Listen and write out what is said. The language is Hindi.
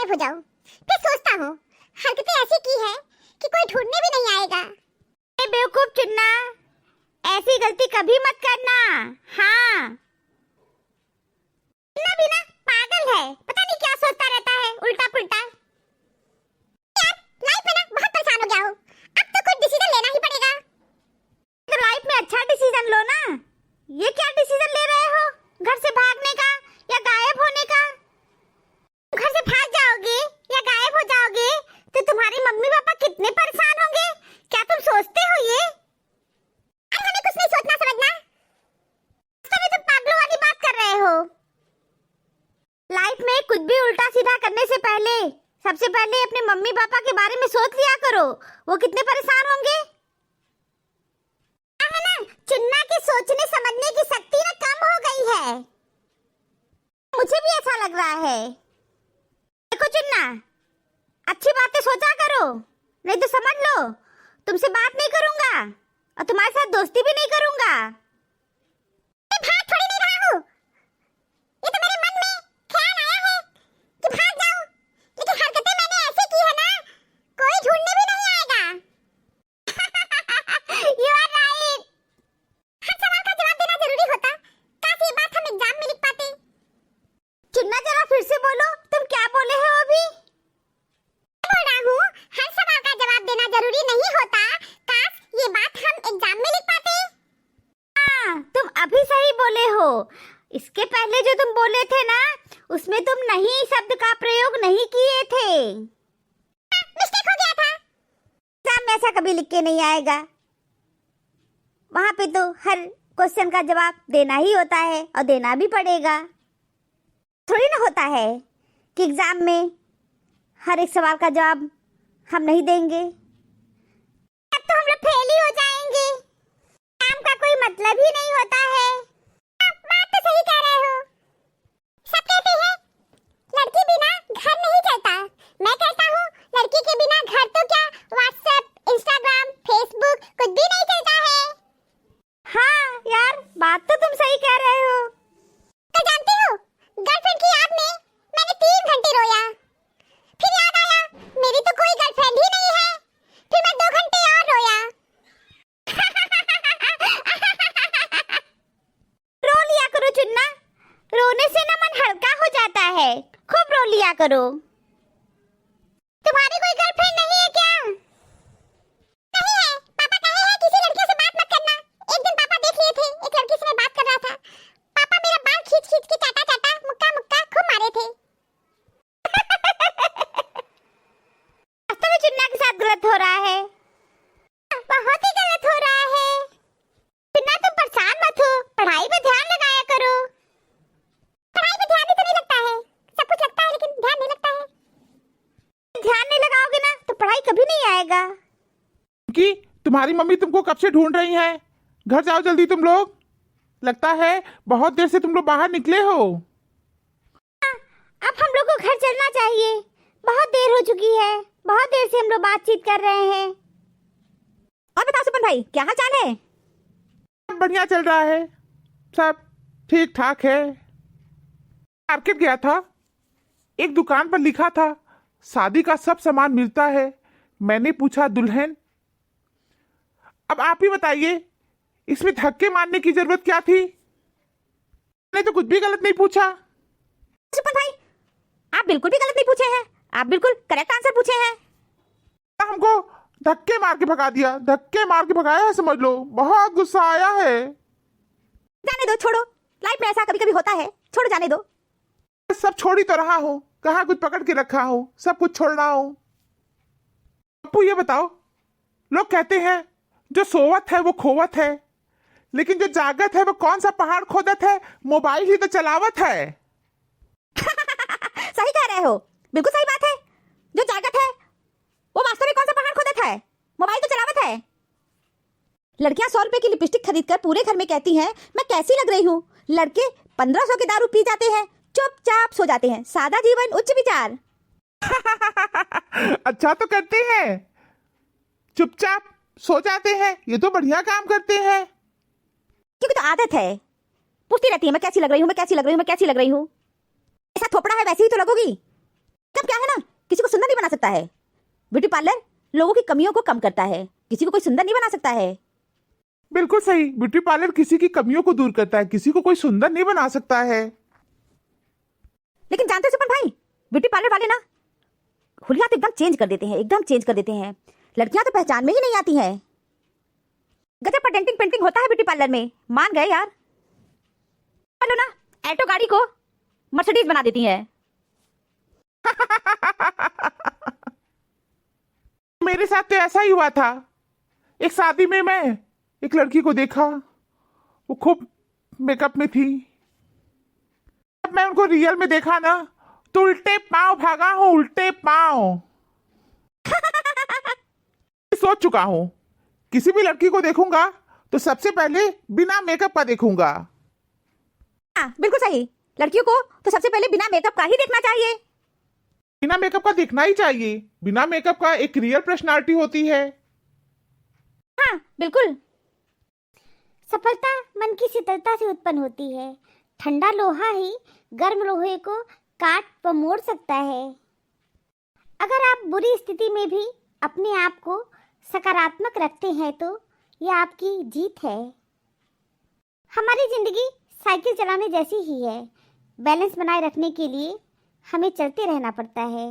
गायब हो जाऊं। फिर सोचता हूँ हरकतें ऐसी की है कि कोई ढूंढने भी नहीं आएगा। बेवकूफ चुन्ना, ऐसी गलती कभी मत करना। हाँ, चुन्ना भी ना पागल है, पता नहीं क्या सोचता रहता है उल्टा पुल्टा। यार लाइफ में ना बहुत परेशान हो गया हूँ, अब तो कुछ डिसीजन लेना ही पड़ेगा। तो लाइफ में अच्छा डिसीजन लो ना। ये क्या डिसीजन ले रहे हो? घर से भागने का या गायब होने का? घर से भाग जाओगे या गायब हो जाओगे तो तुम्हारे मम्मी पापा कितने परेशान होंगे, क्या तुम सोचते हो ये? अब हमें कुछ नहीं सोचना समझना, तभी तुम पागलों वाली बात कर रहे हो। लाइफ में कुछ भी उल्टा सीधा करने से पहले सबसे पहले अपने मम्मी पापा के बारे में सोच लिया करो, वो कितने परेशान होंगे। है ना, चुन्ना की सोचने समझने की शक्ति ना कम हो गई है। मुझे भी ऐसा लग रहा है। देखो चुन्ना, अच्छी बातें सोचा करो, नहीं तो समझ लो तुमसे बात नहीं करूंगा और तुम्हारे साथ दोस्ती भी नहीं करूंगा। मैं भाग थोड़ी नहीं रहा हूँ, ये तो मेरे मन में ख्याल आया है कि भाग जाऊं, लेकिन हरकतें मैंने ऐसे की है ना कोई ढूंढने भी नहीं आएगा। You are right। हर सवाल का जवाब देना जरूरी होता, काश ये बात हम एग्जाम में लिख पाते। चुन्ना जरा फिर से बोलो, तुम क्या बोले हो अभी? बोल रहा हूँ हर सवाल का जवाब देना जरूरी नहीं होता, काश ये बात हम एग्जाम में लिख पाते। हाँ, तुम अभी सही बोले हो। इसके पहले जो तुम बोले थे ना, उसमें तुम नहीं शब्द का प्रयोग नहीं किए थे। मिस्टेक हो गया था। एग्जाम में ऐसा कभी लिख के नहीं आएगा। वहां पे तो हर क्वेश्चन का जवाब देना ही होता है और देना भी पड़ेगा। थोड़ी ना होता है कि एग्जाम में हर एक सवाल का जवाब हम नहीं देंगे। अब तो हम लोग फेल ही हो जाएंगे, काम का कोई मतलब ही नहीं होता है। बात तो सही कह रहे हो। सब कहते हैं लड़की बिना घर नहीं चलता, मैं कहता हूँ लड़की के बिना घर तो क्या व्हाट्सएप, इंस्टाग्राम, फेसबुक कुछ भी नहीं चलता है। हाँ यार, बात तो तुम सही कह रहे हो। तो जानते हो गर्लफ्रेंड की याद में मैंने 3 घंटे रोया, फिर याद आया मेरी तो कोई गर्लफ्रेंड ही नहीं है, फिर मैं 2 घंटे और रोया। रो लिया करो चुन्ना, रोने से ना मन हल्का हो जाता है, खूब रो लिया करो। तुम्हारी कोई गर्लफ्रेंड नहीं है क्या? नहीं है, पापा कहे हैं किसी लड़कियों से बात मत करना। एक दिन पापा देख लिए थे एक लड़की से मैं बात कर रहा था, पापा मेरा बाल खींच खींच के चाटा चाटा मुक्का मुक्का खूब मारे थे। वास्तव में चुन्ना के साथ गलत हो रहा है। बहुत ही गलत हो रहा है। चुन्ना तुम परेशान मत हो, पढ़ाई पे ध्यान लगाया करो। पढ़ाई पे ध्यान ही तो नहीं लगता है, सब कुछ लगता है लेकिन ध्यान नहीं लगता है। ध्यान नहीं लगाओगे ना तो पढ़ाई कभी नहीं आएगा। कि तुम्हारी मम्मी तुमको कब से ढूंढ रही हैं, घर जाओ जल्दी तुम लोग। लगता है बहुत देर से तुम लोग बाहर निकले हो। अब हम लोग को घर चलना चाहिए, बहुत देर हो चुकी है, बहुत देर से हम लोग बातचीत कर रहे हैं। और बताओ सुपन भाई, क्या हाल चाल है? सब बढ़िया चल रहा है, सब ठीक ठाक है। मार्केट गया था, एक दुकान पर लिखा था शादी का सब सामान मिलता है। मैंने पूछा दुल्हन। अब आप ही बताइए इसमें धक्के मारने की जरूरत क्या थी? मैंने तो कुछ भी गलत नहीं पूछा। सुपन भाई, आप बिल्कुल भी गलत नहीं पूछे हैं, आप बिल्कुल करेक्ट आंसर पूछे हैं। हमको धक्के मार के भगा दिया, धक्के मार के भगाया है, समझ लो। बहुत गुस्सा आया है। जाने दो, छोड़ो, लाइफ में ऐसा कभी कभी होता है, छोड़ो, जाने दो। सब छोड़ ही तो रहा हूँ, कहाँ कुछ पकड़ के रखा हूँ, सब कुछ छोड़ रहा हूँ। पप्पू ये बताओ, लोग कहते हैं जो सोवत है वो खोवत है, लेकिन जो जागत है वो कौन सा पहाड़ खोदत है, मोबाइल ही तो चलावत है। सही कह रहे हो, बिल्कुल सही बात है। जो जागत है वो वास्तव में कौन सा पहाड़ खोदत है, मोबाइल तो चलावत है। लड़कियां 100 रुपए की लिपस्टिक खरीदकर पूरे घर में कहती हैं मैं कैसी लग रही हूँ। लड़के 1500 के दारू पी जाते हैं, चुपचाप सो जाते हैं। सादा जीवन, उच्च विचार। अच्छा तो करते हैं, चुपचाप सो जाते हैं, ये तो बढ़िया काम करते हैं। क्योंकि तो आदत है, पूछती रहती है मैं कैसी लग रही हूँ, मैं कैसी लग रही हूँ, मैं कैसी लग रही हूँ। ऐसा थोपड़ा है वैसे ही तो लगोगी। कब क्या है ना, किसी को सुंदर नहीं बना सकता है। ब्यूटी पार्लर लोगों की कमियों को कम करता है, किसी को कोई सुंदर नहीं बना सकता है। बिल्कुल सही, ब्यूटी पार्लर किसी की कमियों को दूर करता है, किसी को कोई सुंदर नहीं बना सकता है। लेकिन जानते हो सुपन भाई, ब्यूटी पार्लर वाले ना हुलिया तो एकदम चेंज कर देते हैं, एकदम चेंज कर देते हैं। लड़कियां तो पहचान में ही नहीं आती हैं। गजब का डेंटिंग पेंटिंग होता है ब्यूटी पार्लर में, मान गए यार। चलो ना, एल्टो गाड़ी को मर्सिडीज बना देती है। मेरे साथ तो ऐसा ही हुआ था। एक शादी में मैं एक लड़की को देखा, वो खूब मेकअप में थी। जब मैं उनको रियल में देखा ना, तो उल्टे पांव भागा हूं, उल्टे पांव। सोच चुका हूं, किसी भी लड़की को देखूंगा तो सबसे पहले बिना मेकअप का देखूंगा। हाँ बिल्कुल सही, लड़कियों को तो सबसे पहले बिना मेकअप का ही देखना चाहिए। बिना मेकअप का देखना ही चाहिए, बिना मेकअप का एक रियल पर्सनालिटी होती है। हाँ बिल्कुल। सफलता मन की शीतलता से उत्पन्न होती है। ठंडा लोहा ही गर्म लोहे को काट व मोड़ सकता है। अगर आप बुरी स्थिति में भी अपने आप को सकारात्मक रखते हैं तो यह आपकी जीत है। हमारी जिंदगी साइकिल चलाने जैसी ही है। बैलेंस बनाए रखने के लिए हमें चलते रहना पड़ता है।